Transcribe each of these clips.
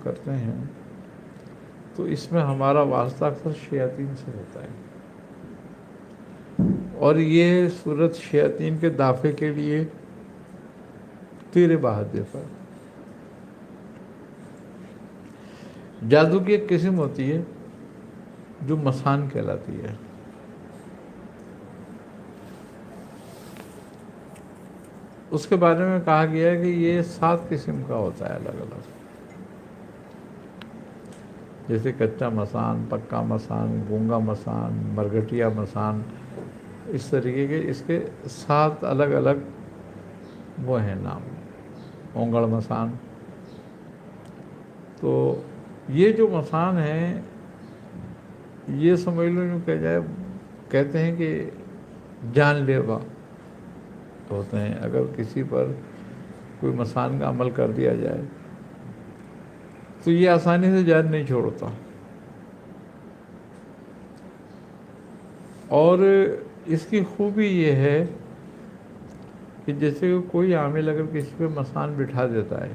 کرتے ہیں تو اس میں ہمارا واسطہ اکثر شیاطین سے ہوتا ہے، اور یہ صورت شیاطین کے دافع کے لیے تیر بہادر پر۔ جادو کی ایک قسم ہوتی ہے جو مسان کہلاتی ہے۔ اس کے بارے میں کہا گیا ہے کہ یہ 7 قسم کا ہوتا ہے الگ الگ، جیسے کچا مسان، پکا مسان، گونگا مسان، مرگٹیا مسان، اس طریقے کے اس کے 7 الگ الگ وہ ہیں نام، اونگڑ مسان۔ تو یہ جو مسان ہیں یہ سمجھ لو یوں کہ جائے، کہتے ہیں کہ جان لیوا ہوتے ہیں۔ اگر کسی پر کوئی مسان کا عمل کر دیا جائے تو یہ آسانی سے جان نہیں چھوڑتا، اور اس کی خوبی یہ ہے کہ جیسے کوئی عامل اگر کسی پہ مسان بٹھا دیتا ہے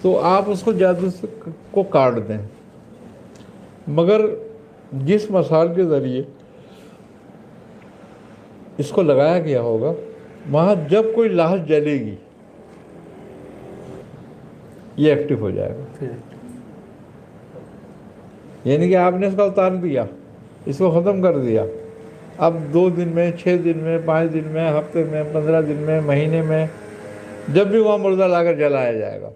تو آپ اس کو جادو سے کو کاٹ دیں، مگر جس مسان کے ذریعے اس کو لگایا گیا ہوگا وہاں جب کوئی لاش جلے گی یہ ایکٹیو ہو جائے گا۔ یعنی کہ آپ نے اس کا اتار دیا، اس کو ختم کر دیا، اب 2 دن میں، 6 دن میں، 5 دن میں، ہفتے میں، 15 دن میں، مہینے میں، جب بھی وہاں مردہ لا کر جلایا جائے گا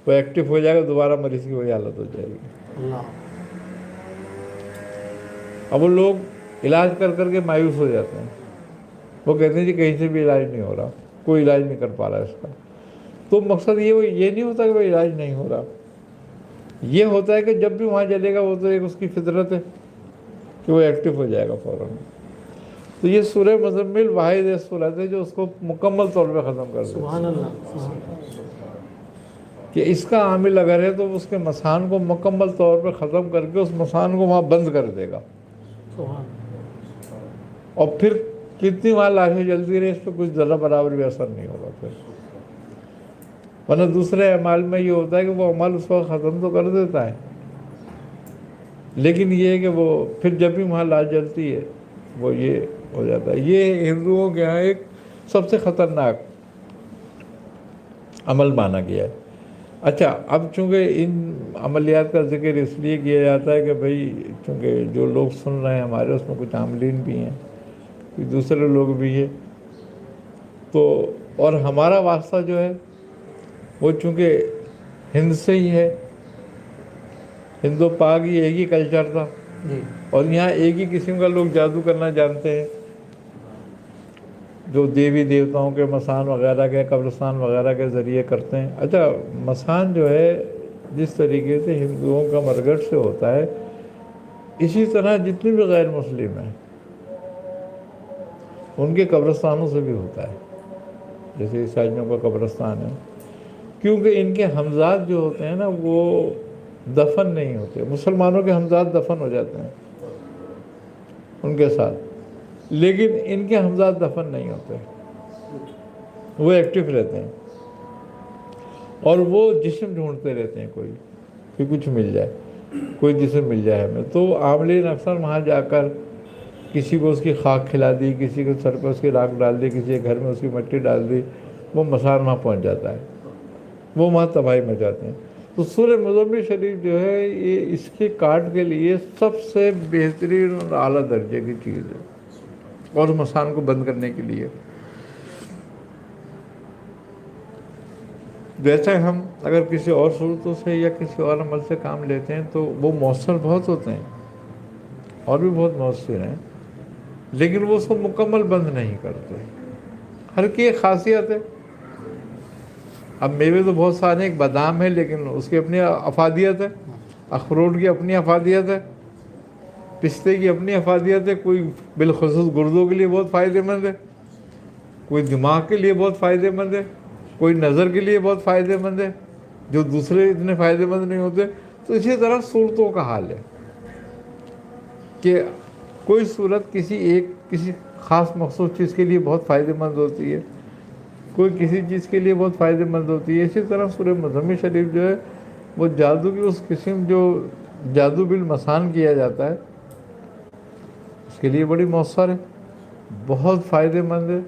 وہ ایکٹیو ہو جائے گا، دوبارہ مریض کی وہی حالت ہو جائے گی۔ اب وہ لوگ علاج کر کر کے مایوس ہو جاتے ہیں، وہ کہتے ہیں جی کہیں سے بھی علاج نہیں ہو رہا، کوئی علاج نہیں کر پا رہا اس کا۔ تو مقصد یہ نہیں ہوتا کہ وہ علاج نہیں ہو رہا، یہ ہوتا ہے کہ جب بھی وہاں جلے گا وہ تو ایک اس کی فطرت ہے کہ وہ ایکٹیو ہو جائے گا فوراً۔ تو یہ سورہ مزمل واحد ایسی صورت ہے جو اس کو مکمل طور پہ ختم کر دیتی ہے۔ سبحان اللہ۔ کہ اس کا عامل اگر ہے تو اس کے مسان کو مکمل طور پہ ختم کر کے اس مسان کو وہاں بند کر دے گا، اور پھر کتنی وہاں لاشیں جلتی رہے اس پہ کچھ ذرہ برابر بھی اثر نہیں ہوگا پھر۔ ورنہ دوسرے اعمال میں یہ ہوتا ہے کہ وہ عمل اس وقت ختم تو کر دیتا ہے، لیکن یہ ہے کہ وہ پھر جب بھی وہاں لاش جلتی ہے وہ یہ ہو جاتا ہے۔ یہ ہندوؤں کے یہاں ایک سب سے خطرناک عمل مانا گیا ہے۔ اچھا، اب چونکہ ان عملیات کا ذکر اس لیے کیا جاتا ہے کہ بھئی چونکہ جو لوگ سن رہے ہیں ہمارے اس میں کچھ عاملین بھی ہیں، کچھ دوسرے لوگ بھی ہیں، تو اور ہمارا واسطہ جو ہے وہ چونکہ ہند سے ہی ہے، ہند و پاک ہی ایک ہی کلچر تھا، اور یہاں ایک ہی قسم کا لوگ جادو کرنا جانتے ہیں جو دیوی دیوتاؤں کے مسان وغیرہ کے قبرستان وغیرہ کے ذریعے کرتے ہیں۔ اچھا، مسان جو ہے جس طریقے سے ہندوؤں کا مرگٹ سے ہوتا ہے اسی طرح جتنے بھی غیر مسلم ہیں ان کے قبرستانوں سے بھی ہوتا ہے، جیسے عیسائیوں کا قبرستان ہے، کیونکہ ان کے ہمزاد جو ہوتے ہیں نا وہ دفن نہیں ہوتے، مسلمانوں کے ہمزاد دفن ہو جاتے ہیں ان کے ساتھ، لیکن ان کے ہمزاد دفن نہیں ہوتے، وہ ایکٹیو رہتے ہیں، اور وہ جسم ڈھونڈتے رہتے ہیں کوئی کہ کچھ مل جائے، کوئی جسم مل جائے ہمیں۔ تو عاملین اکثر وہاں جا کر کسی کو اس کی خاک کھلا دی، کسی کو سر پہ اس کی راکھ ڈال دی، کسی کے گھر میں اس کی مٹی ڈال دی، وہ مسان وہاں پہنچ جاتا ہے، وہ وہاں تباہی مچاتے ہیں۔ تو سورہ مزمل شریف جو ہے یہ اس کے کاٹ کے لیے سب سے بہترین اور اعلیٰ درجے کی چیز ہے، اور مسان کو بند کرنے کے لیے۔ جیسے ہم اگر کسی اور صورتوں سے یا کسی اور عمل سے کام لیتے ہیں تو وہ مؤثر بہت ہوتے ہیں اور بھی بہت مؤثر ہیں، لیکن وہ اس کو مکمل بند نہیں کرتے۔ ہر کی ایک خاصیت ہے۔ اب میوے تو بہت سارے، ایک بادام ہے لیکن اس کی اپنی افادیت ہے، اخروٹ کی اپنی افادیت ہے، پستے کی اپنی افادیت ہے، کوئی بالخصوص گردوں کے لیے بہت فائدہ مند ہے، کوئی دماغ کے لیے بہت فائدہ مند ہے، کوئی نظر کے لیے بہت فائدہ مند ہے، جو دوسرے اتنے فائدہ مند نہیں ہوتے۔ تو اسی طرح صورتوں کا حال ہے کہ کوئی صورت کسی خاص مخصوص چیز کے لیے بہت فائدہ مند ہوتی ہے، کوئی کسی چیز کے لیے بہت فائدہ مند ہوتی ہے. اسی طرح سورہ مزمل شریف جو ہے وہ جادو کی اس قسم جو جادو بالمسان کیا جاتا ہے اس کے لیے بڑی مؤثر ہے، بہت فائدہ مند ہے.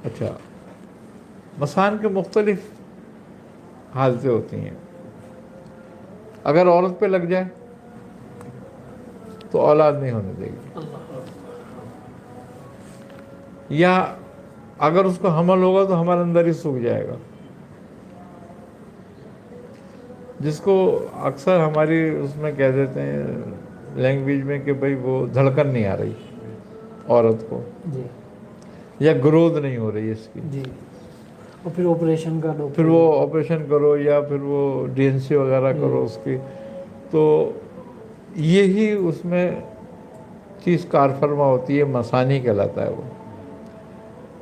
اچھا، مسان کے مختلف حالتیں ہوتی ہیں. اگر عورت پہ لگ جائے تو اولاد نہیں ہونے دے گی، یا اگر اس کو حمل ہوگا تو ہمارے اندر ہی سوکھ جائے گا، جس کو اکثر ہماری اس میں کہہ دیتے ہیں لینگویج میں کہ بھئی وہ دھڑکن نہیں آ رہی عورت کو، جی یا گروتھ نہیں ہو رہی اس کی، جی، اور پھر آپریشن کا پھر وہ آپریشن کرو یا پھر وہ ڈی این سی وغیرہ کرو اس کی. تو یہی اس میں چیز کار فرما ہوتی ہے، مسانی کہلاتا ہے وہ،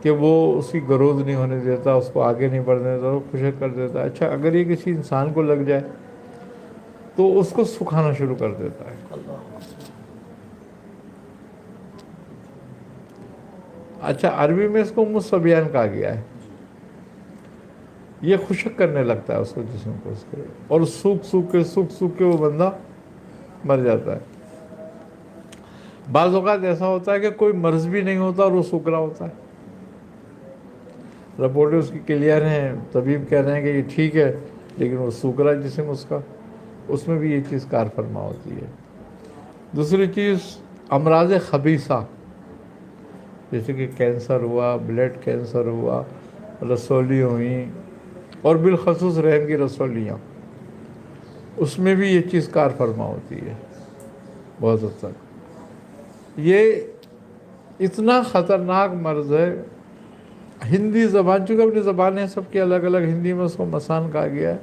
کہ وہ اس کی گروتھ نہیں ہونے دیتا، اس کو آگے نہیں بڑھنے دیتا، وہ خشک کر دیتا ہے. اچھا، اگر یہ کسی انسان کو لگ جائے تو اس کو سکھانا شروع کر دیتا ہے. اچھا، عربی میں اس کو مصبیان کہا گیا ہے. یہ خشک کرنے لگتا ہے اس کو، جسم کو اس کے، اور سوکھ کے وہ بندہ مر جاتا ہے. بعض اوقات ایسا ہوتا ہے کہ کوئی مرض بھی نہیں ہوتا اور وہ سوکھ رہا ہوتا ہے، رپورٹیں اس کی کلیئر ہیں، طبیب کہہ رہے ہیں کہ یہ ٹھیک ہے، لیکن وہ سوکھ رہا ہے جسم اس کا. اس میں بھی یہ چیز کار فرما ہوتی ہے. دوسری چیز امراض خبیثہ، جیسے کہ کینسر ہوا، بلڈ کینسر ہوا، رسولی ہوئیں، اور بالخصوص رحم کی رسولیاں، اس میں بھی یہ چیز کار فرما ہوتی ہے بہت حد تک. یہ اتنا خطرناک مرض ہے. ہندی زبان، چونکہ اپنی زبانیں سب کی الگ الگ، ہندی میں اس کو مسان کہا گیا ہے.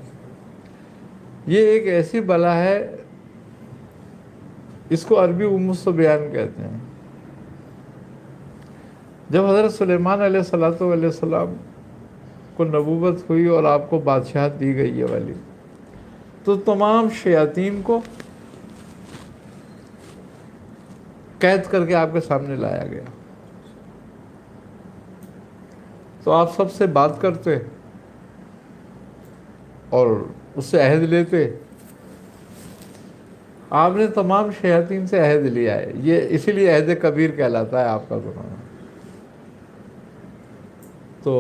یہ ایک ایسی بلا ہے، اس کو عربی الصبیان کہتے ہیں. جب حضرت سلیمان علیہ السلام کو نبوت ہوئی اور آپ کو بادشاہت دی گئی یہ والی، تو تمام شیاطین کو قید کر کے آپ کے سامنے لایا گیا. تو آپ سب سے بات کرتے اور اس سے عہد لیتے. آپ نے تمام شیاطین سے عہد لیا ہے، یہ اسی لیے عہد کبیر کہلاتا ہے آپ کا گناہ. تو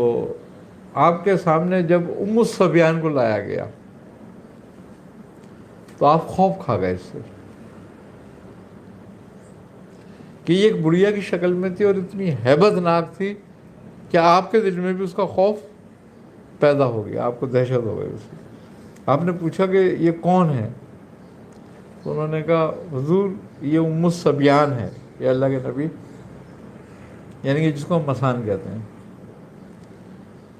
آپ کے سامنے جب الصبیان کو لایا گیا تو آپ خوف کھا گئے اس سے، کہ یہ ایک بڑھیا کی شکل میں تھی اور اتنی ہیبت ناک تھی کہ آپ کے دل میں بھی اس کا خوف پیدا ہو گیا، آپ کو دہشت ہو گئی اس کی. آپ نے پوچھا کہ یہ کون ہے؟ تو انہوں نے کہا حضور یہ الصبیان ہے، یہ اللہ کے نبی، یعنی کہ جس کو ہم مسان کہتے ہیں.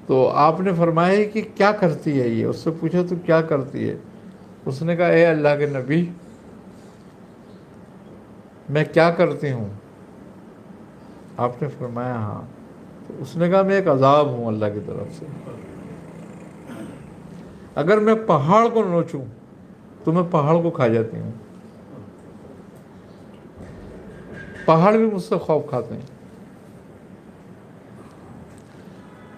تو آپ نے فرمایا کہ کیا کرتی ہے یہ؟ اس سے پوچھا تو کیا کرتی ہے؟ اس نے کہا اے اللہ کے نبی، میں کیا کرتی ہوں؟ آپ نے فرمایا ہاں. تو اس نے کہا میں ایک عذاب ہوں اللہ کی طرف سے. اگر میں پہاڑ کو نوچوں تو میں پہاڑ کو کھا جاتی ہوں، پہاڑ بھی مجھ سے خوف کھاتے ہیں.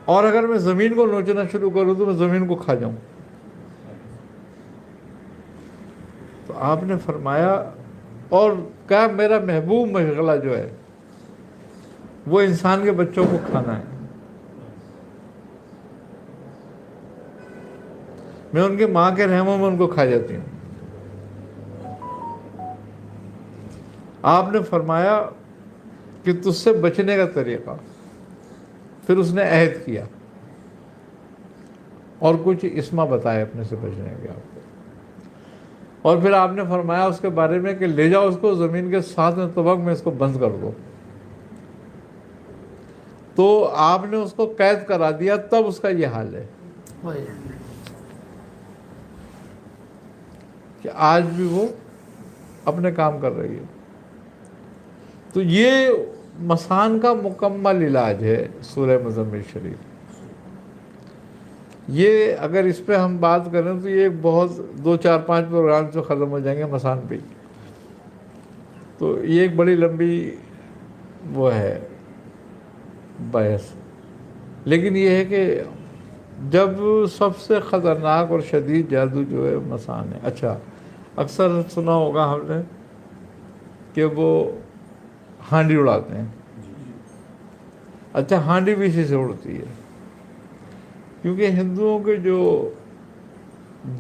اور اگر میں زمین کو نوچنا شروع کروں تو میں زمین کو کھا جاؤں. تو آپ نے فرمایا اور کہا میرا محبوب مشغلہ جو ہے وہ انسان کے بچوں کو کھانا ہے. میں ان کے ماں کے رحموں میں ان کو کھا جاتی ہوں. آپ نے فرمایا کہ تجھ سے بچنے کا طریقہ. پھر اس نے عہد کیا اور کچھ اسما بتائے اپنے سے بچنے کے آپ کو. اور پھر آپ نے فرمایا اس کے بارے میں کہ لے جاؤ اس کو زمین کے 7 طبق میں اس کو بند کر دو. تو آپ نے اس کو قید کرا دیا، تب اس کا یہ حال ہے کہ آج بھی وہ اپنے کام کر رہی ہے. تو یہ مسان کا مکمل علاج ہے سورہ مزمل شریف. یہ اگر اس پہ ہم بات کریں تو یہ بہت 2 4 5 پروگرام سے ختم ہو جائیں گے مسان پہ. تو یہ ایک بڑی لمبی وہ ہے بحث. لیکن یہ ہے کہ جب سب سے خطرناک اور شدید جادو جو ہے مسان ہے. اچھا اکثر سنا ہوگا ہم نے کہ وہ ہانڈی اڑاتے ہیں. اچھا ہانڈی بھی اسی سے اڑتی ہے، کیونکہ ہندوؤں کے جو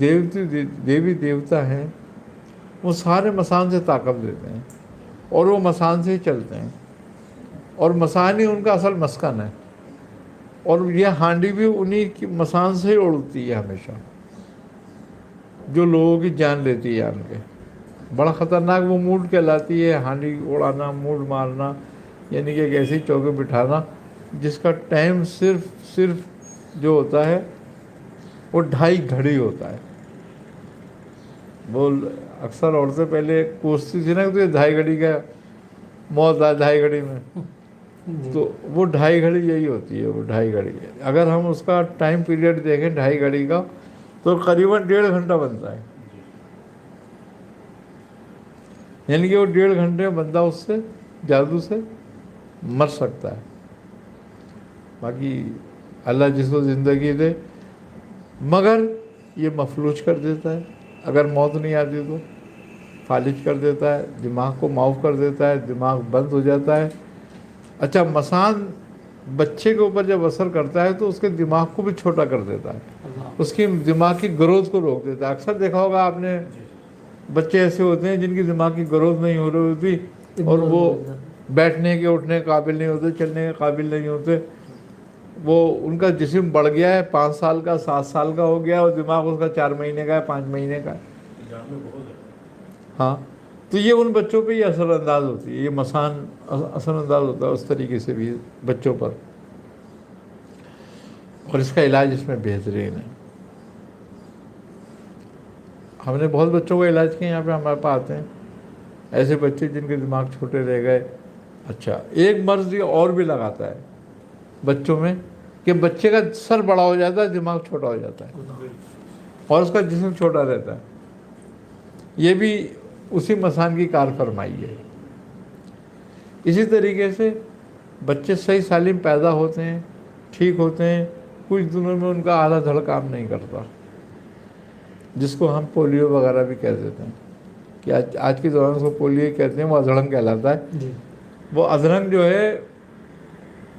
دیوی دیوتا ہیں وہ سارے مسان سے طاقت لیتے ہیں اور وہ مسان سے ہی چلتے ہیں، اور مسان ہی ان کا اصل مسکن ہے، اور یہ ہانڈی بھی انہی کی مسان سے ہی اڑتی ہے ہمیشہ، جو لوگوں کی جان لیتی ہے ان کے. بڑا خطرناک وہ موڈ کہلاتی ہے، ہانڈی اڑانا، موڈ مارنا، یعنی کہ ایک ایسی چوکے بٹھانا جس کا ٹائم صرف جو ہوتا ہے وہ 2.5 گھڑی ہوتا ہے. وہ اکثر عورتیں پہلے کوستی تھی نا کہ تو یہ 2.5 گھڑی کا موت ہے 2.5 گھڑی میں، تو وہ 2.5 گھڑی یہی ہوتی ہے. وہ 2.5 گھڑی ہے. اگر ہم اس کا ٹائم پیریڈ دیکھیں 2.5 گھڑی کا تو قریباً 1.5 گھنٹہ بنتا ہے، یعنی کہ وہ 1.5 گھنٹے میں بندہ اس سے جادو سے مر سکتا ہے. باقی اللہ جس کو زندگی دے، مگر یہ مفلوج کر دیتا ہے. اگر موت نہیں آتی تو فالج کر دیتا ہے، دماغ کو معاف کر دیتا ہے، دماغ بند ہو جاتا ہے. اچھا مسان بچے کے اوپر جب اثر کرتا ہے تو اس کے دماغ کو بھی چھوٹا کر دیتا ہے، اس کی دماغ کی گروتھ کو روک دیتا ہے. اکثر دیکھا ہوگا آپ نے بچے ایسے ہوتے ہیں جن کی دماغ کی گروتھ نہیں ہو رہی ہوتی اور وہ بیٹھنے کے اٹھنے کے قابل نہیں ہوتے، چلنے کے قابل نہیں ہوتے. وہ ان کا جسم بڑھ گیا ہے، 5 سال کا 7 سال کا ہو گیا اور دماغ اس کا 4 مہینے کا ہے، 5 مہینے کا ہے. ہاں تو یہ ان بچوں پہ یہ اثر انداز ہوتی ہے، یہ مسان اثر انداز ہوتا ہے اس طریقے سے بھی بچوں پر، اور اس کا علاج اس میں بہترین ہے. ہم نے بہت بچوں کا علاج کیا، یہاں پہ ہمارے پاس آتے ہیں ایسے بچے جن کے دماغ چھوٹے رہ گئے. اچھا ایک مرض یہ اور بھی لگاتا ہے بچوں میں کہ بچے کا سر بڑا ہو جاتا ہے، دماغ چھوٹا ہو جاتا ہے اور اس کا جسم چھوٹا رہتا ہے. یہ بھی اسی مسان کی کار فرمائی ہے. اسی طریقے سے بچے صحیح سالم پیدا ہوتے ہیں، ٹھیک ہوتے ہیں، کچھ دنوں میں ان کا آدھا دھڑ کام نہیں کرتا، جس کو ہم پولیو وغیرہ بھی کہہ دیتے ہیں کہ آج کے دوران اس کو پولیو کہتے ہیں، وہ ادھڑنگ کہلاتا ہے. وہ ادھرنگ جو ہے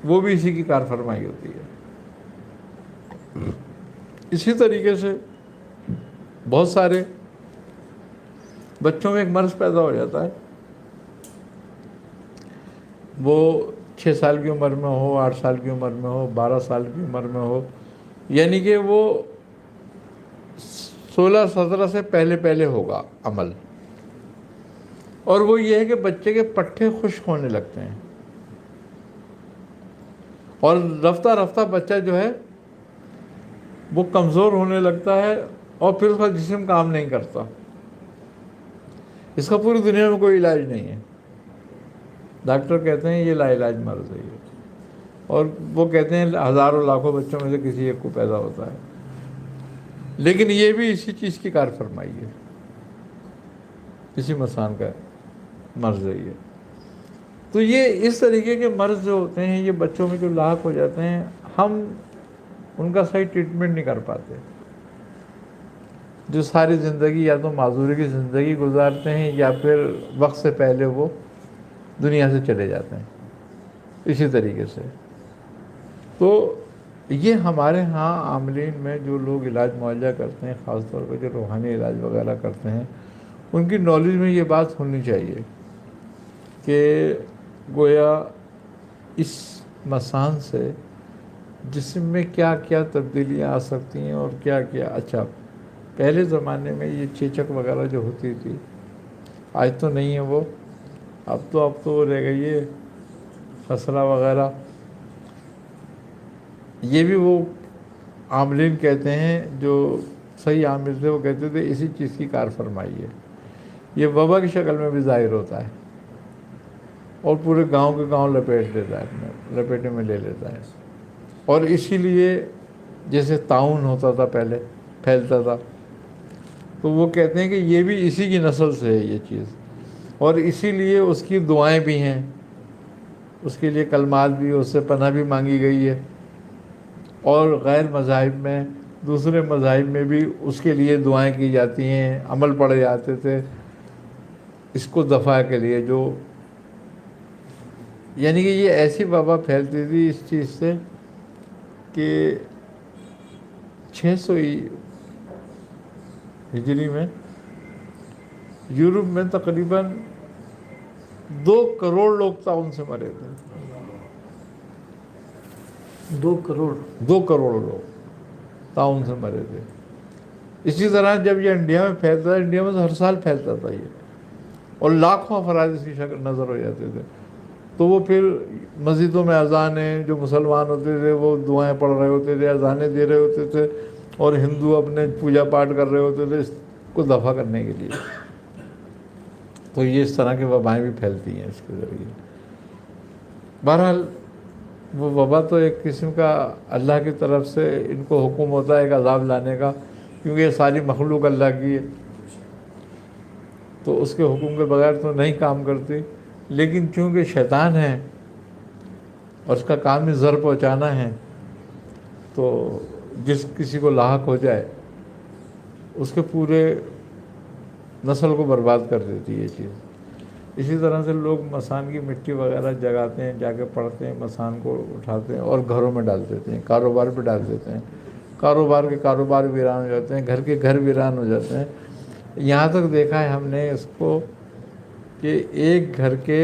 وہ بھی اسی کی کار فرمائی ہوتی ہے. اسی طریقے سے بہت سارے بچوں میں ایک مرض پیدا ہو جاتا ہے، وہ 6 سال کی عمر میں ہو، 8 سال کی عمر میں ہو، 12 سال کی عمر میں ہو، یعنی کہ وہ 16-17 سے پہلے ہوگا عمل. اور وہ یہ ہے کہ بچے کے پٹھے خشک ہونے لگتے ہیں اور رفتہ رفتہ بچہ جو ہے وہ کمزور ہونے لگتا ہے اور پھر اس کا جسم کام نہیں کرتا. اس کا پوری دنیا میں کوئی علاج نہیں ہے. ڈاکٹر کہتے ہیں یہ لا علاج مرض ہے یہ، اور وہ کہتے ہیں ہزاروں لاکھوں بچوں میں سے کسی ایک کو پیدا ہوتا ہے. لیکن یہ بھی اسی چیز کی کار فرمائی ہے، اسی مسان کا مرض ہے یہ. تو یہ اس طریقے کے مرض جو ہوتے ہیں یہ بچوں میں جو لاحق ہو جاتے ہیں، ہم ان کا صحیح ٹریٹمنٹ نہیں کر پاتے. جو ساری زندگی یا تو معذوری کی زندگی گزارتے ہیں یا پھر وقت سے پہلے وہ دنیا سے چلے جاتے ہیں. اسی طریقے سے تو یہ ہمارے ہاں عاملین میں جو لوگ علاج معالجہ کرتے ہیں، خاص طور پہ جو روحانی علاج وغیرہ کرتے ہیں، ان کی نالج میں یہ بات ہونی چاہیے کہ گویا اس مسان سے جسم میں کیا کیا تبدیلیاں آ سکتی ہیں اور کیا کیا. اچھا پہلے زمانے میں یہ چیچک وغیرہ جو ہوتی تھی، آج تو نہیں ہے وہ، اب تو رہ گئی ہے خسرہ وغیرہ. یہ بھی وہ عاملین کہتے ہیں جو صحیح عامل تھے، وہ کہتے تھے اسی چیز کی کار فرمائی ہے. یہ وبا کی شکل میں بھی ظاہر ہوتا ہے اور پورے گاؤں کے گاؤں لپیٹ لیتا ہے، لپیٹے میں لے لیتا ہے. اور اسی لیے جیسے طاعون ہوتا تھا پہلے، پھیلتا تھا، تو وہ کہتے ہیں کہ یہ بھی اسی کی نسل سے ہے یہ چیز، اور اسی لیے اس کی دعائیں بھی ہیں، اس کے لیے کلمات بھی، اس سے پناہ بھی مانگی گئی ہے. اور غیر مذاہب میں دوسرے مذاہب میں بھی اس کے لیے دعائیں کی جاتی ہیں، عمل پڑھے جاتے تھے اس کو دفاع کے لیے، جو یعنی کہ یہ ایسی وبا پھیلتی تھی اس چیز سے کہ 600 ہجری میں یورپ میں تقریباً 2 کروڑ لوگ طاعون سے مرے تھے۔ 2 کروڑ 2 کروڑ لوگ طاعون سے مرے تھے۔ اسی طرح جب یہ انڈیا میں پھیلتا تھا، انڈیا میں تو ہر سال پھیلتا تھا یہ، اور لاکھوں افراد اس کی شکل نظر ہو جاتے تھے۔ تو وہ پھر مسجدوں میں اذانیں، جو مسلمان ہوتے تھے وہ دعائیں پڑھ رہے ہوتے تھے، اذانیں دے رہے ہوتے تھے، اور ہندو اپنے پوجا پاٹ کر رہے ہوتے تھے اس کو دفع کرنے کے لیے۔ تو یہ اس طرح کی وبائیں بھی پھیلتی ہیں اس کے ذریعے۔ بہرحال وہ وبا تو ایک قسم کا اللہ کی طرف سے ان کو حکم ہوتا ہے ایک عذاب لانے کا، کیونکہ یہ ساری مخلوق اللہ کی ہے، تو اس کے حکم کے بغیر تو نہیں کام کرتی، لیکن چونکہ شیطان ہے اور اس کا کام ہی زر پہنچانا ہے، تو جس کسی کو لاحق ہو جائے اس کے پورے نسل کو برباد کر دیتی ہے یہ چیز۔ اسی طرح سے لوگ مسان کی مٹی وغیرہ جگاتے ہیں، جا کے پڑھتے ہیں، مسان کو اٹھاتے ہیں اور گھروں میں ڈال دیتے ہیں، کاروبار پہ ڈال دیتے ہیں، کاروبار کے کاروبار ویران ہو جاتے ہیں، گھر کے گھر ویران ہو جاتے ہیں۔ یہاں تک دیکھا ہے ہم نے اس کو کہ ایک گھر کے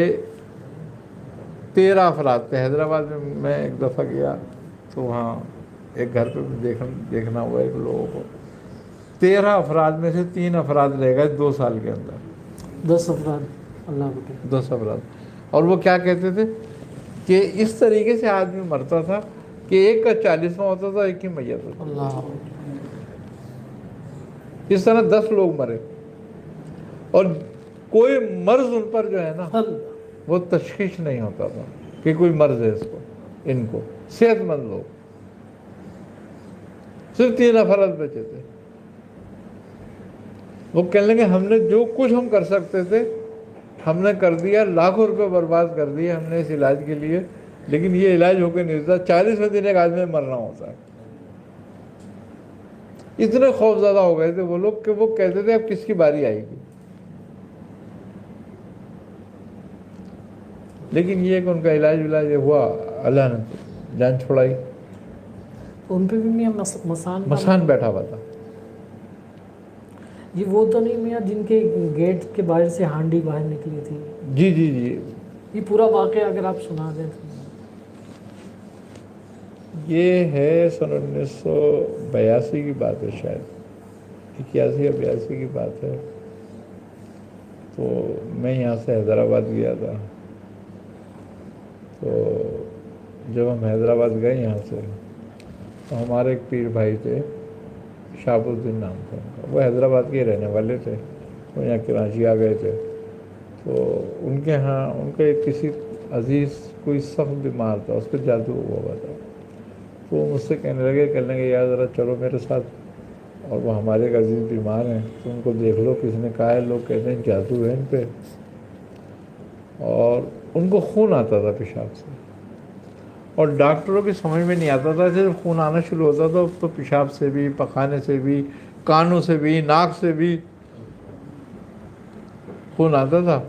13 افراد تھے۔ حیدرآباد میں ایک دفعہ گیا تو وہاں ایک گھر پہ دیکھنا ہوا ایک لوگوں کو، 13 افراد میں سے 3 افراد رہ گئے 2 سال کے اندر۔ 10 افراد اللہ بکے 10 افراد۔ اور وہ کیا کہتے تھے کہ اس طریقے سے آدمی مرتا تھا کہ ایک کا 40واں ہوتا تھا، ایک کی میت ہوتا اللہ تھا۔ اس طرح 10 لوگ مرے، اور کوئی مرض ان پر جو ہے نا وہ تشخیص نہیں ہوتا تھا کہ کوئی مرض ہے اس کو، ان کو صحت مند لوگ، صرف 3 افراد بچے تھے۔ وہ کہنے لگے ہم نے جو کچھ ہم کر سکتے تھے ہم نے کر دیا، لاکھوں روپے برباد کر دیے ہم نے اس علاج کے لیے، لیکن یہ علاج ہو کے نہیں دیتا۔ 40ویں دن ایک آدمی مرنا ہوتا ہے۔ اتنے خوف زدہ ہو گئے تھے وہ لوگ کہ وہ کہتے تھے اب کس کی باری آئے گی، لیکن یہ کہ ان کا علاج ہوا، اللہ نے جان چھوڑائی۔ ان پہ بھی میاں مسان بیٹھا ہوا تھا۔ یہ وہ تو نہیں میاں جن کے گیٹ کے باہر سے ہانڈی باہر نکلی تھی؟ جی جی جی، یہ پورا واقعہ اگر آپ سنا دیں تو۔ یہ ہے سن 1982 کی بات ہے، شاید 81 یا 82 کی بات ہے۔ تو میں یہاں سے حیدرآباد گیا تھا، تو جب ہم حیدرآباد گئے یہاں سے تو ہمارے ایک پیر بھائی تھے، شہاب الدین نام تھا ان کا، وہ حیدرآباد کے رہنے والے تھے، وہ یہاں کراچی آ گئے تھے۔ تو ان کے ہاں ان کا ایک کسی عزیز کوئی سخت بیمار تھا، اس پہ جادو ہوا تھا۔ تو وہ مجھ سے کہنے لگے یار ذرا چلو میرے ساتھ، اور وہ ہمارے ایک عزیز بیمار ہیں تو ان کو دیکھ لو۔ کس نے کہا ہے؟ لوگ کہتے ہیں جادو ہے ان پہ، اور ان کو خون آتا تھا پیشاب سے، اور ڈاکٹروں کی سمجھ میں نہیں آتا تھا، جب خون آنا شروع ہوتا تھا تو پیشاب سے بھی، پخانے سے بھی، کانوں سے بھی، ناک سے بھی خون آتا تھا،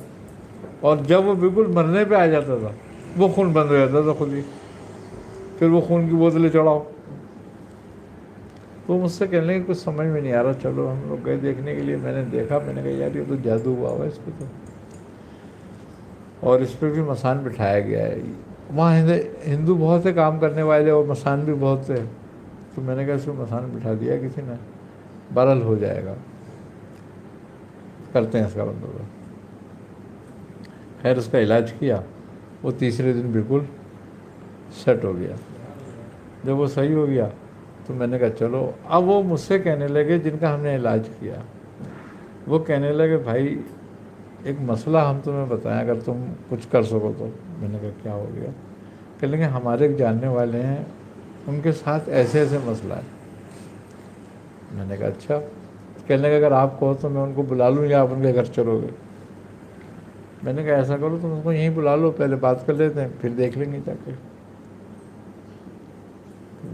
اور جب وہ بالکل مرنے پہ آ جاتا تھا وہ خون بند ہو جاتا تھا خود ہی، پھر وہ خون کی بوتلیں چڑھاؤ۔ تو مجھ سے کہنے لگے کچھ سمجھ میں نہیں آ رہا، چلو ہم لوگ گئے دیکھنے کے لیے۔ میں نے دیکھا، میں نے کہا یار یہ تو جادو ہوا ہوا ہے اس پہ تو، اور اس پہ بھی مسان بٹھایا گیا ہے۔ وہاں ہندو بہت سے کام کرنے والے اور مسان بھی بہت تھے، تو میں نے کہا اس کو مسان بٹھا دیا کسی نے، بہرحال ہو جائے گا، کرتے ہیں اس کا بندوبست۔ خیر اس کا علاج کیا، وہ تیسرے دن بالکل سیٹ ہو گیا۔ جب وہ صحیح ہو گیا تو میں نے کہا چلو، اب وہ مجھ سے کہنے لگے جن کا ہم نے علاج کیا، وہ کہنے لگے بھائی ایک مسئلہ ہم تمہیں بتائیں اگر تم کچھ کر سکو تو۔ میں نے کہا کیا ہو گیا؟ کہنے لگے ہمارے ایک جاننے والے ہیں، ان کے ساتھ ایسے ایسے مسئلہ ہے۔ میں نے کہا اچھا۔ کہنے لگے اگر آپ کہو تو میں ان کو بلا لوں یا آپ ان کے گھر چلو گے؟ میں نے کہا ایسا کرو تم ان کو یہیں بلا لو، پہلے بات کر لیتے ہیں پھر دیکھ لیں گے جا کے۔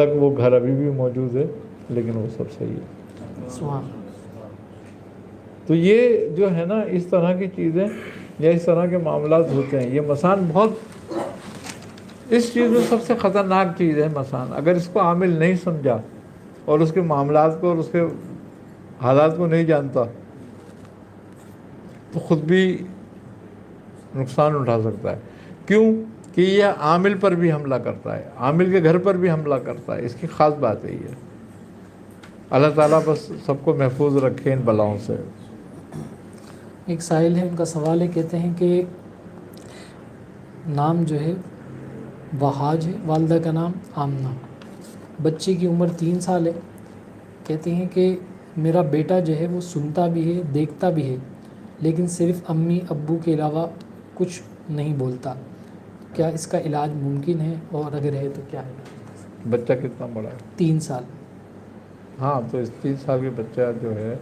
تک وہ گھر ابھی بھی موجود ہے، لیکن وہ سب صحیح ہے۔ سبحان۔ تو یہ جو ہے نا اس طرح کی چیزیں یا اس طرح کے معاملات ہوتے ہیں، یہ مسان بہت، اس چیز میں سب سے خطرناک چیز ہے مسان۔ اگر اس کو عامل نہیں سمجھا اور اس کے معاملات کو اور اس کے حالات کو نہیں جانتا تو خود بھی نقصان اٹھا سکتا ہے۔ کیوں کہ یہ عامل پر بھی حملہ کرتا ہے، عامل کے گھر پر بھی حملہ کرتا ہے، اس کی خاص بات ہے یہ۔ اللہ تعالیٰ بس سب کو محفوظ رکھے ان بلاؤں سے۔ ایک سائل ہے، ان کا سوال ہے، کہتے ہیں کہ نام جو ہے وہاج ہے، والدہ کا نام آمنہ، بچے کی عمر 3 سال ہے، کہتے ہیں کہ میرا بیٹا جو ہے وہ سنتا بھی ہے، دیکھتا بھی ہے، لیکن صرف امی ابو کے علاوہ کچھ نہیں بولتا، کیا اس کا علاج ممکن ہے، اور اگر ہے تو کیا ہے؟ بچہ کتنا بڑا ہے؟ 3 سال۔ ہاں، تو اس 3 سال کے بچہ جو ہے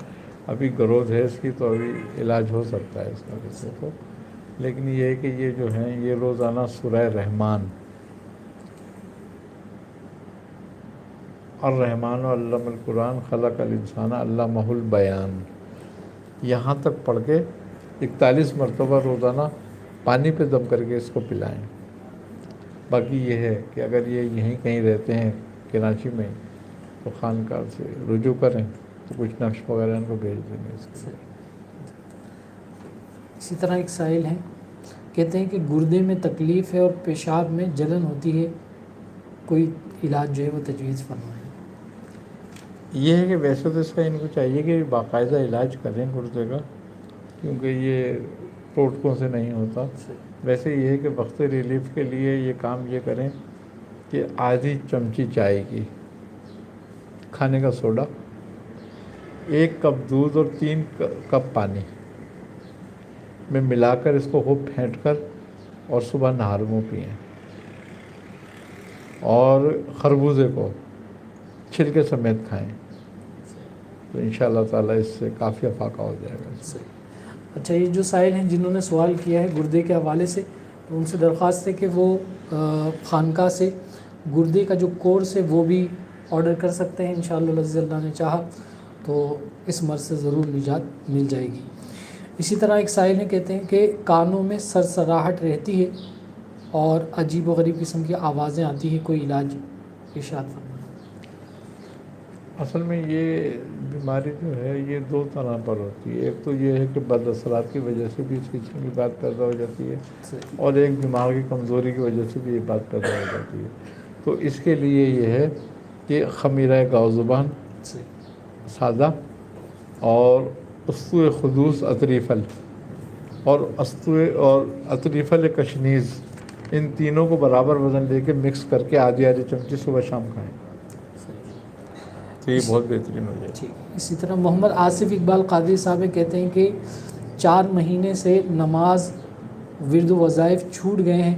ابھی گروتھ ہے اس کی، تو ابھی علاج ہو سکتا ہے اس کا بچے کو، لیکن یہ ہے کہ یہ جو ہیں یہ روزانہ سورہ رحمان، الرحمن علم القرآن خلق الانسان علمہ البیان، یہاں تک پڑھ کے 41 مرتبہ روزانہ پانی پہ دم کر کے اس کو پلائیں۔ باقی یہ ہے کہ اگر یہ یہیں کہیں رہتے ہیں کراچی میں تو خانقاہ سے رجوع کریں تو کچھ نقش وغیرہ ان کو بھیج دیں گے اس کے لیے۔ اسی طرح ایک سائل ہیں، کہتے ہیں کہ گردے میں تکلیف ہے اور پیشاب میں جلن ہوتی ہے، کوئی علاج جو ہے وہ تجویز فرمائیں۔ یہ ہے کہ ویسے تو اس کا ان کو چاہیے کہ باقاعدہ علاج کریں گردے کا، کیونکہ یہ ٹوٹکوں سے نہیں ہوتا۔ ویسے یہ ہے کہ وقت ریلیف کے لیے یہ کام یہ کریں کہ آدھی چمچی چائے کی، کھانے کا سوڈا، 1 کپ دودھ اور 3 کپ پانی میں ملا کر اس کو خوب پھینٹ کر اور صبح نہار منہ پئیں، اور خربوزے کو چھلکے سمیت کھائیں، تو انشاءاللہ تعالیٰ اس سے کافی افاقہ ہو جائے گا۔ اچھا، یہ جو سائل ہیں جنہوں نے سوال کیا ہے گردے کے حوالے سے، تو ان سے درخواست ہے کہ وہ خانقاہ سے گردے کا جو کورس ہے وہ بھی آرڈر کر سکتے ہیں، انشاءاللہ عز اللہ نے چاہا تو اس مرض سے ضرور نجات مل جائے گی۔ اسی طرح ایک سائل ہیں، کہتے ہیں کہ کانوں میں سرسراہٹ رہتی ہے اور عجیب و غریب قسم کی آوازیں آتی ہیں، کوئی علاج ارشاد فرمائیں۔ اصل میں یہ بیماری جو ہے یہ 2 طرح پر ہوتی ہے، ایک تو یہ ہے کہ بد اثرات کی وجہ سے بھی اس قسم کی بات پیدا ہو جاتی ہے، اور ایک دماغ کی کمزوری کی وجہ سے بھی یہ بات پیدا ہو جاتی ہے۔ تو اس کے لیے یہ ہے کہ خمیرہ گاؤ زبان سادہ اور استوء خدوس اطریفل اور اطریفل کشنیز، ان تینوں کو برابر وزن لے کے مکس کر کے آدھی چمچی صبح شام کھائیں، تو یہ بہت بہترین ہو جائے۔ ٹھیک۔ اسی طرح محمد آصف اقبال قادری صاحب کہتے ہیں کہ 4 مہینے سے نماز ورد و وظائف چھوٹ گئے ہیں،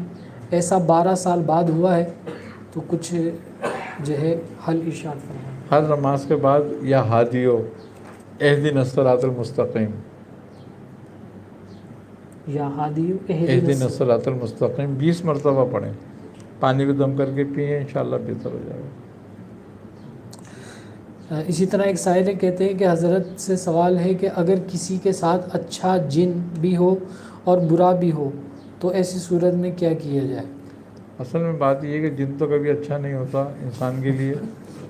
ایسا 12 سال بعد ہوا ہے، تو کچھ جو ہے حل ارشاد فرمائیں۔ ہر نماز کے بعد یا ہادیو اہدنا الصراط المستقیم، یا ہادی اہدنا الصراط المستقیم 20 مرتبہ پڑھیں، پانی کو دم کر کے پئیں، انشاءاللہ بہتر ہو جائے گا۔ اسی طرح ایک سائل ہے، کہتے ہیں کہ حضرت سے سوال ہے کہ اگر کسی کے ساتھ اچھا جن بھی ہو اور برا بھی ہو تو ایسی صورت میں کیا کیا جائے؟ اصل میں بات یہ ہے کہ جن تو کبھی اچھا نہیں ہوتا انسان کے لیے،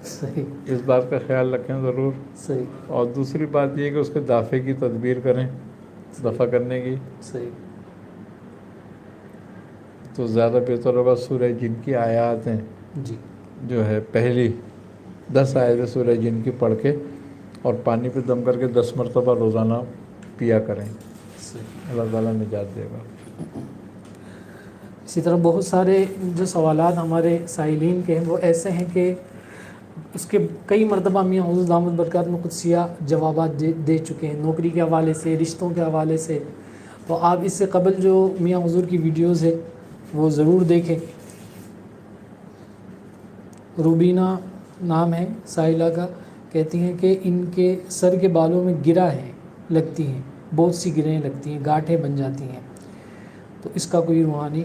صحیح، اس بات کا خیال رکھیں ضرور، صحیح، اور دوسری بات یہ ہے کہ اس کے دافع کی تدبیر کریں، دفع کرنے کی، صحیح، تو زیادہ بہتر ہوگا۔ سورہ جن کی آیات ہیں جی، جو ہے پہلی 10 آیتیں سورہ جن کی پڑھ کے اور پانی پہ دم کر کے 10 مرتبہ روزانہ پیا کریں، صحیح۔ اللہ تعالیٰ نجات دے گا۔ اسی طرح بہت سارے جو سوالات ہمارے سائلین کے ہیں وہ ایسے ہیں کہ اس کے کئی مرتبہ میاں حضور دامت برکات میں قدسیہ جوابات دے چکے ہیں، نوکری کے حوالے سے، رشتوں کے حوالے سے، تو آپ اس سے قبل جو میاں حضور کی ویڈیوز ہے وہ ضرور دیکھیں۔ روبینہ نام ہے سائلہ کا، کہتی ہیں کہ ان کے سر کے بالوں میں گرہ ہیں، لگتی ہیں، بہت سی گرہیں لگتی ہیں، گاٹھیں بن جاتی ہیں، تو اس کا کوئی روحانی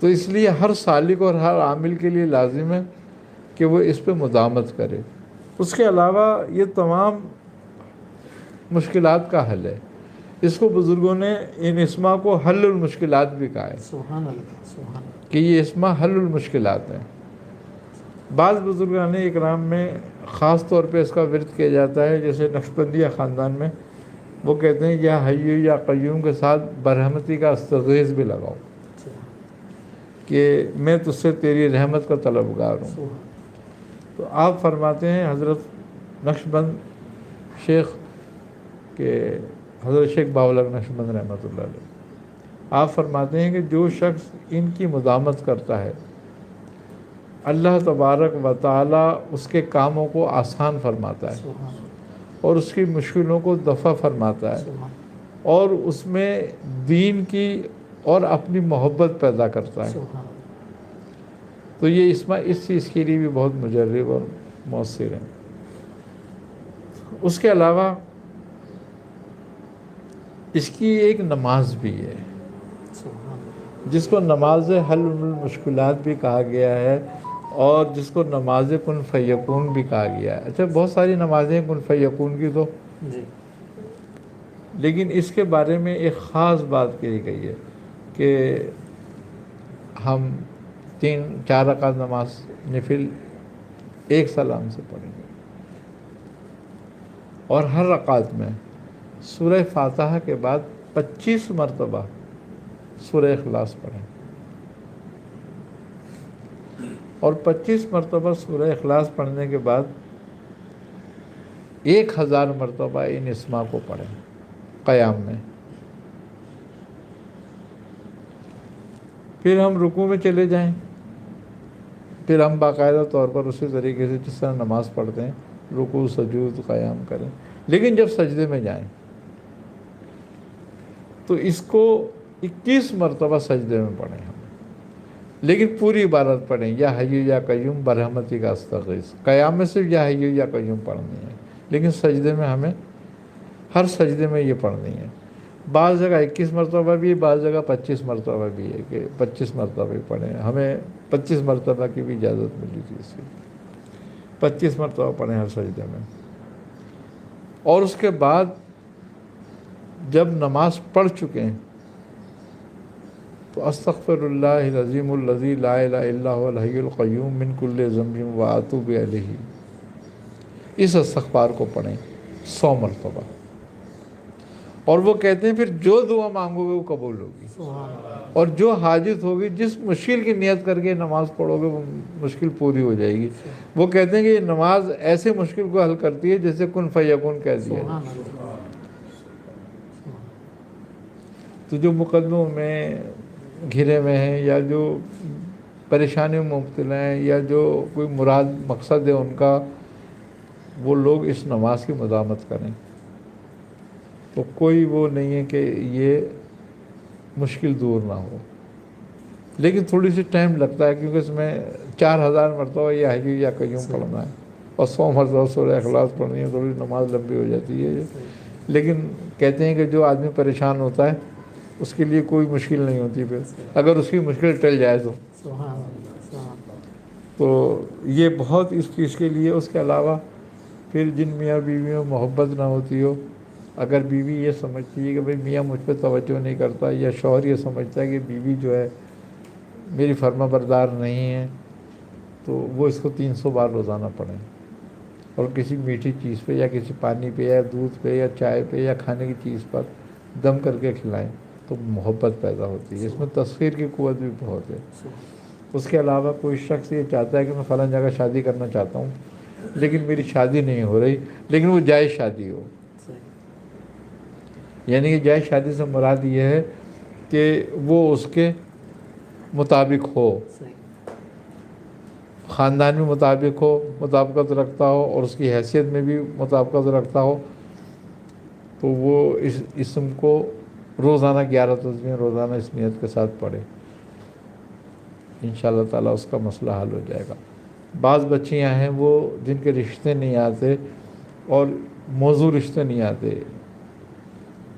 تو اس لیے ہر سالک اور ہر عامل کے لیے لازم ہے کہ وہ اس پہ مداومت کرے۔ اس کے علاوہ یہ تمام مشکلات کا حل ہے۔ اس کو بزرگوں نے ان اسما کو حل المشکلات بھی کہا ہے سبحان اللہ، سبحان اللہ۔ کہ یہ اسما حل المشکلات ہیں۔ بعض بزرگان اکرام میں خاص طور پہ اس کا ورد کیا جاتا ہے، جیسے نقشبندیہ خاندان میں وہ کہتے ہیں یا حی یا قیوم کے ساتھ برحمتی کا استغیث بھی لگاؤ کہ میں تجھ سے تیری رحمت کا طلبگار ہوں۔ تو آپ فرماتے ہیں حضرت نقشبند شیخ کہ حضرت شیخ باولک نقشبند رحمۃ اللہ علیہ، آپ فرماتے ہیں کہ جو شخص ان کی مداومت کرتا ہے اللہ تبارک و تعالی اس کے کاموں کو آسان فرماتا ہے اور اس کی مشکلوں کو دفع فرماتا ہے اور اس میں دین کی اور اپنی محبت پیدا کرتا ہے۔ تو یہ اسما اس چیز کے لیے بھی بہت مجرب اور مؤثر ہے۔ اس کے علاوہ اس کی ایک نماز بھی ہے جس کو نماز حل المشکلات بھی کہا گیا ہے اور جس کو نماز کن فیکون بھی کہا گیا ہے۔ اچھا، بہت ساری نمازیں کن فیکون کی تو جی، لیکن اس کے بارے میں ایک خاص بات کہی گئی ہے کہ ہم 3-4 رکعت نماز نفل ایک سلام سے پڑھیں گے اور ہر رکعت میں سورہ فاتحہ کے بعد 25 مرتبہ سورہ اخلاص پڑھیں اور 25 مرتبہ سورہ اخلاص پڑھنے کے بعد 1000 مرتبہ ان اسما کو پڑھیں قیام میں۔ پھر ہم رکوع میں چلے جائیں، پھر ہم باقاعدہ طور پر اسی طریقے سے جس طرح نماز پڑھتے ہیں رکوع سجود قیام کریں، لیکن جب سجدے میں جائیں تو اس کو 21 مرتبہ سجدے میں پڑھیں ہم، لیکن پوری عبارت پڑھیں یا حی یا قیوم برحمتی کا استغیث۔ قیام میں صرف یا حی یا قیوم پڑھنی ہے، لیکن سجدے میں ہمیں ہر سجدے میں یہ پڑھنی ہے۔ بعض جگہ 21 مرتبہ بھی ہے، بعض جگہ 25 مرتبہ بھی ہے کہ 25 مرتبہ بھی پڑھیں۔ ہمیں 25 مرتبہ کی بھی اجازت ملی تھی اس کی، 25 مرتبہ پڑھیں ہر سجدے میں۔ اور اس کے بعد جب نماز پڑھ چکے ہیں تو استغفر اللہ العظیم الذی لا الہ الا هو الحی القیوم من کل ذنب واتوب الیہ، اس استغفار کو پڑھیں 100 مرتبہ۔ اور وہ کہتے ہیں پھر جو دعا مانگو گے وہ قبول ہوگی اور جو حاجت ہوگی، جس مشکل کی نیت کر کے نماز پڑھو گے وہ مشکل پوری ہو جائے گی۔ وہ کہتے ہیں کہ یہ نماز ایسے مشکل کو حل کرتی ہے جیسے کن فیکون کہہ دیا ہے۔ تو جو مقدموں میں گھرے ہوئے ہیں یا جو پریشانیوں میں مبتلا ہیں یا جو کوئی مراد مقصد ہے ان کا، وہ لوگ اس نماز کی مداومت کریں تو کوئی وہ نہیں ہے کہ یہ مشکل دور نہ ہو، لیکن تھوڑی سی ٹائم لگتا ہے کیونکہ اس میں 4000 مرتبہ یا حی یا قیوم پڑھنا ہے اور 100 مرتبہ سورہ اخلاص پڑھنی ہے، تھوڑی نماز لمبی ہو جاتی ہے۔ لیکن کہتے ہیں کہ جو آدمی پریشان ہوتا ہے اس کے لیے کوئی مشکل نہیں ہوتی، پھر اگر اس کی مشکل ٹل جائے تو یہ بہت اس چیز کے لیے۔ اس کے علاوہ پھر جن میاں بیویوں میں محبت نہ ہوتی ہو، اگر بیوی یہ سمجھتی ہے کہ بھئی میاں مجھ پہ توجہ نہیں کرتا، یا شوہر یہ سمجھتا ہے کہ بیوی جو ہے میری فرما بردار نہیں ہے، تو وہ اس کو 300 بار روزانہ پڑھیں اور کسی میٹھی چیز پہ یا کسی پانی پہ یا دودھ پہ یا چائے پہ یا کھانے کی چیز پر دم کر کے کھلائیں تو محبت پیدا ہوتی ہے۔ اس میں تسخیر کی قوت بھی بہت ہے۔ اس کے علاوہ کوئی شخص یہ چاہتا ہے کہ میں فلاں جگہ شادی کرنا چاہتا ہوں لیکن میری شادی نہیں ہو رہی، لیکن وہ جائز شادی ہو، یعنی کہ جائز شادی سے مراد یہ ہے کہ وہ اس کے مطابق ہو، خاندان میں مطابق ہو، مطابقت رکھتا ہو اور اس کی حیثیت میں بھی مطابقت رکھتا ہو، تو وہ اس اسم کو روزانہ 11 تسبیحیں روزانہ اس نیت کے ساتھ پڑھے، انشاءاللہ تعالیٰ اس کا مسئلہ حل ہو جائے گا۔ بعض بچیاں ہیں وہ جن کے رشتے نہیں آتے اور موضوع رشتے نہیں آتے،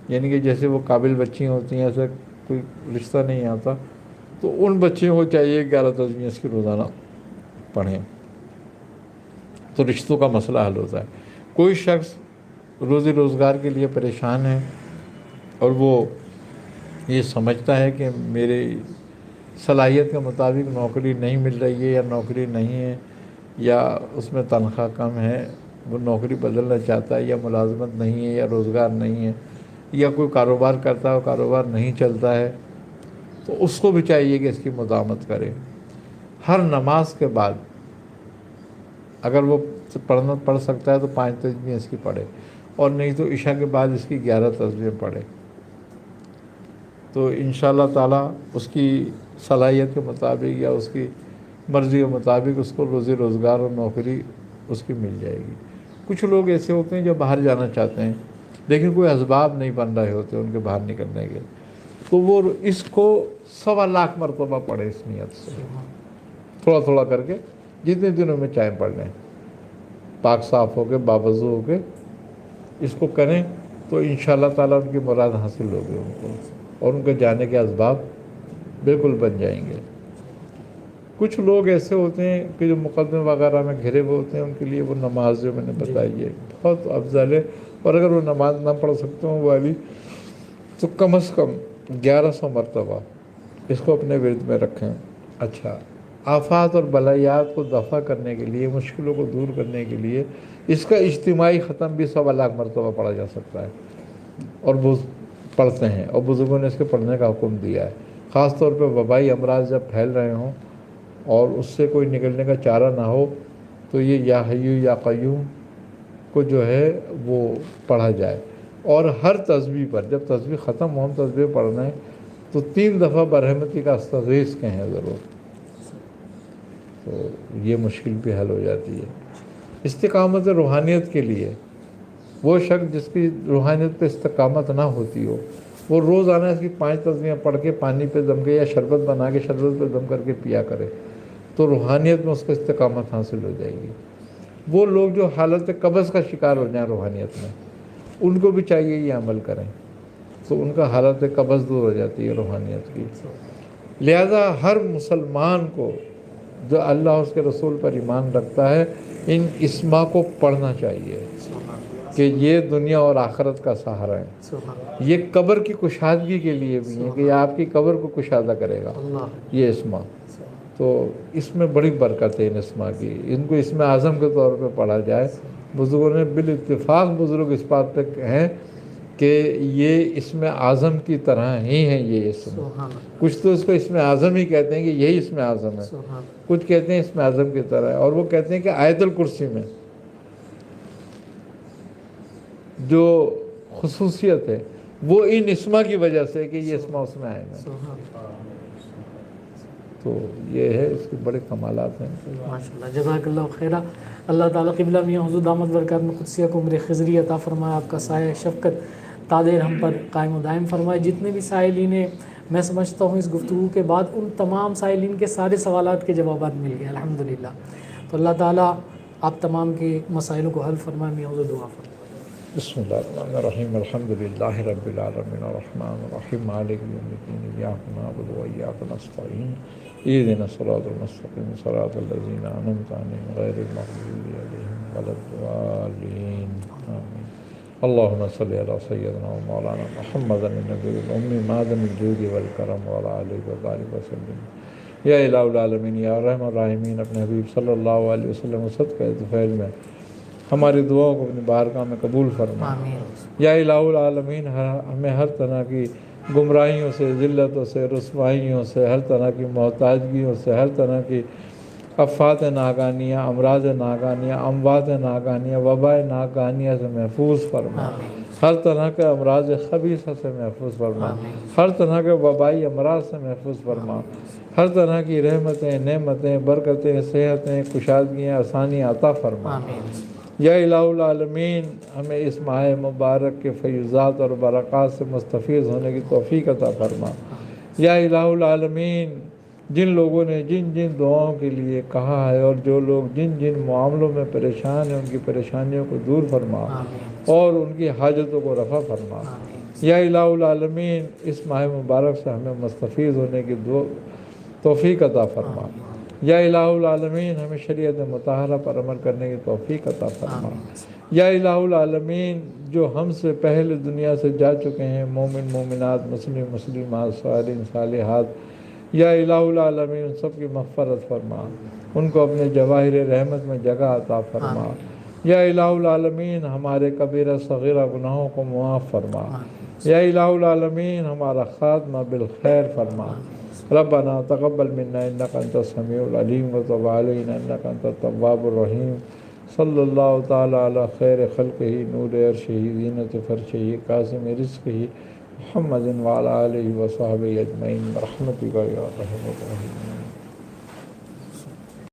یعنی کہ جیسے وہ قابل بچیاں ہوتی ہیں ایسا کوئی رشتہ نہیں آتا، تو ان بچیوں کو چاہیے 11 تسبیحیں اس کی روزانہ پڑھیں، تو رشتوں کا مسئلہ حل ہوتا ہے۔ کوئی شخص روزی روزگار کے لیے پریشان ہے اور وہ یہ سمجھتا ہے کہ میرے صلاحیت کے مطابق نوکری نہیں مل رہی ہے یا نوکری نہیں ہے یا اس میں تنخواہ کم ہے، وہ نوکری بدلنا چاہتا ہے یا ملازمت نہیں ہے یا روزگار نہیں ہے یا کوئی کاروبار کرتا ہے اور کاروبار نہیں چلتا ہے، تو اس کو بھی چاہیے کہ اس کی مداومت کرے۔ ہر نماز کے بعد اگر وہ پڑھ سکتا ہے تو 5 تسبیحیں اس کی پڑھے، اور نہیں تو عشاء کے بعد اس کی 11 تسبیحیں پڑھے، تو انشاءاللہ تعالیٰ اس کی صلاحیت کے مطابق یا اس کی مرضی کے مطابق اس کو روزی روزگار اور نوکری اس کی مل جائے گی۔ کچھ لوگ ایسے ہوتے ہیں جو باہر جانا چاہتے ہیں لیکن کوئی اسباب نہیں بن رہے ہوتے ان کے باہر نکلنے کے، تو وہ اس کو 1.25 لاکھ مرتبہ پڑھے اس نیت سے، تھوڑا تھوڑا کر کے جتنے دنوں میں چاہیں پڑھ لیں، پاک صاف ہو کے باوضو ہو کے اس کو کریں تو انشاءاللہ تعالیٰ ان کی مراد حاصل ہوگی ان کو، اور ان کے جانے کے اسباب بالکل بن جائیں گے۔ کچھ لوگ ایسے ہوتے ہیں کہ جو مقدمے وغیرہ میں گھرے ہوئے ہوتے ہیں، ان کے لیے وہ نماز جو میں نے بتائی ہے بہت افضل ہے، اور اگر وہ نماز نہ پڑھ سکتے ہوں والی تو کم از کم 1100 مرتبہ اس کو اپنے ورد میں رکھیں۔ اچھا، آفات اور بلایات کو دفع کرنے کے لیے، مشکلوں کو دور کرنے کے لیے اس کا اجتماعی ختم بھی 1.25 لاکھ مرتبہ پڑھا جا سکتا ہے، اور وہ پڑھتے ہیں، اور بزرگوں نے اس کے پڑھنے کا حکم دیا ہے۔ خاص طور پہ وبائی امراض جب پھیل رہے ہوں اور اس سے کوئی نکلنے کا چارہ نہ ہو تو یہ یا حیو یا قیوم کو جو ہے وہ پڑھا جائے، اور ہر تسبیح پر جب تسبیح ختم ہو، ہم تسبیح پڑھنا ہے تو 3 دفعہ برحمتی کا استغیث کہیں ضرور، تو یہ مشکل بھی حل ہو جاتی ہے۔ استقامت روحانیت کے لیے وہ شخص جس کی روحانیت پہ استقامت نہ ہوتی ہو، وہ روزانہ اس کی 5 تسبیحیں پڑھ کے پانی پہ دم کے یا شربت بنا کے شربت پہ دم کر کے پیا کرے تو روحانیت میں اس کو استقامت حاصل ہو جائے گی۔ وہ لوگ جو حالت قبض کا شکار ہو جائیں روحانیت میں، ان کو بھی چاہیے یہ عمل کریں تو ان کا حالت قبض دور ہو جاتی ہے روحانیت کی۔ لہذا ہر مسلمان کو جو اللہ اور اس کے رسول پر ایمان رکھتا ہے ان اسما کو پڑھنا چاہیے کہ یہ دنیا اور آخرت کا سہارا ہے، یہ قبر کی کشادگی کے لیے بھی ہے کہ یہ آپ کی قبر کو کشادہ کرے گا یہ اسما، تو اس میں بڑی برکت ہے ان اسما کی، ان کو اسم اعظم کے طور پہ پڑھا جائے۔ بزرگوں نے بالاتفاق بزرگ اس بات پہ ہیں کہ یہ اسم اعظم کی طرح ہی ہے یہ اسم، کچھ تو اس کو اسم اعظم ہی کہتے ہیں کہ یہی اسم اعظم ہے، کچھ کہتے ہیں اسم اعظم کی طرح ہے، اور وہ کہتے ہیں کہ آیت الکرسی میں جو خصوصیت ہے وہ ان اسما کی وجہ سے کہ یہ اسما اس میں آئے گا، تو یہ ہے اس کے بڑے کمالات ہیں۔ ماشاءاللہ، جزاک اللہ خیرہ۔ اللہ تعالیٰ قبلہ میاں حضور دامت برکات میں قدسیہ کو عمر خضری عطا فرمائے، آپ کا سایہ شفقت تادیر ہم پر قائم و دائم فرمائے۔ جتنے بھی سائلین ہیں، میں سمجھتا ہوں اس گفتگو کے بعد ان تمام سائلین کے سارے سوالات کے جوابات مل گئے الحمدللہ، تو اللہ تعالیٰ آپ تمام کے مسائلوں کو حل فرمائے۔ میاں حضور دعا فرمائے۔ بسم اللہ الرحمن الرحیم، الحمدللہ رب العالمین الرحمن الرحیم مالک یوم الدین، ایاک نعبد و ایاک نستعین، اہدنا الصراط المستقیم صراط الذین انعمت علیہم غیر المغضوب علیہم ولا الضالین، آمین۔ اللہم صلی علی سیدنا و مولانا محمد النبی الأمی معدن الجود والکرم وعلی آلہ وصحبہ وسلم۔ یا الہ العالمین، یا رحم الراحمین، اپنے حبیب صلی اللہ علیہ وسلم و صدقہ طفیل میں ہماری دعاؤں کو اپنی بارگاہ میں قبول فرما۔ یا الہ العالمین، ہمیں ہر طرح کی گمراہیوں سے، ذلتوں سے، رسوائیوں سے، ہر طرح کی محتاجگیوں سے، ہر طرح کی آفات ناگانیاں، امراض ناگانیاں، اموات ناگانیاں، وباء ناگانیاں سے محفوظ فرما، ہر طرح کے امراض خبیثہ سے محفوظ فرما، ہر طرح کے وبائی امراض سے محفوظ فرما، ہر طرح کی رحمتیں، نعمتیں، برکتیں، صحتیں، کشادگیاں، آسانیاں عطا فرما۔ یا الہ العالمین، ہمیں اس ماہ مبارک کے فیضات اور برکات سے مستفیض ہونے کی توفیق عطا فرما۔ یا الہ العالمین، جن لوگوں نے جن جن دعاؤں کے لیے کہا ہے اور جو لوگ جن جن معاملوں میں پریشان ہیں ان کی پریشانیوں کو دور فرما اور ان کی حاجتوں کو رفع فرما۔ یا الہ العالمین، اس ماہ مبارک سے ہمیں مستفیض ہونے کی توفیق عطا فرما۔ یا الہ العالمین ہمیں شریعت مطہرہ پر عمل کرنے کی توفیق عطا فرما۔ یا الہ العالمین جو ہم سے پہلے دنیا سے جا چکے ہیں، مومن مومنات، مسلم مسلمات، صالحین صالحات، یا الہ العالمین ان سب کی مغفرت فرما، ان کو اپنے جواہر رحمت میں جگہ عطا فرما۔ یا الہ العالمین ہمارے کبیرہ صغیرہ گناہوں کو معاف فرما۔ یا الہ العالمین ہمارا خاتمہ بالخیر فرما۔ ربنا تقبل منا انک انت السمیع العلیم وتب علینا انک انت التواب الرحیم۔ صلی اللہ تعالی علی خیر خلقہ نور عرشہ زینت فرشہ قاسم رزقہ محمد وعلی آلہ وصحبہ اجمعین برحمتک یا ارحم الراحمین۔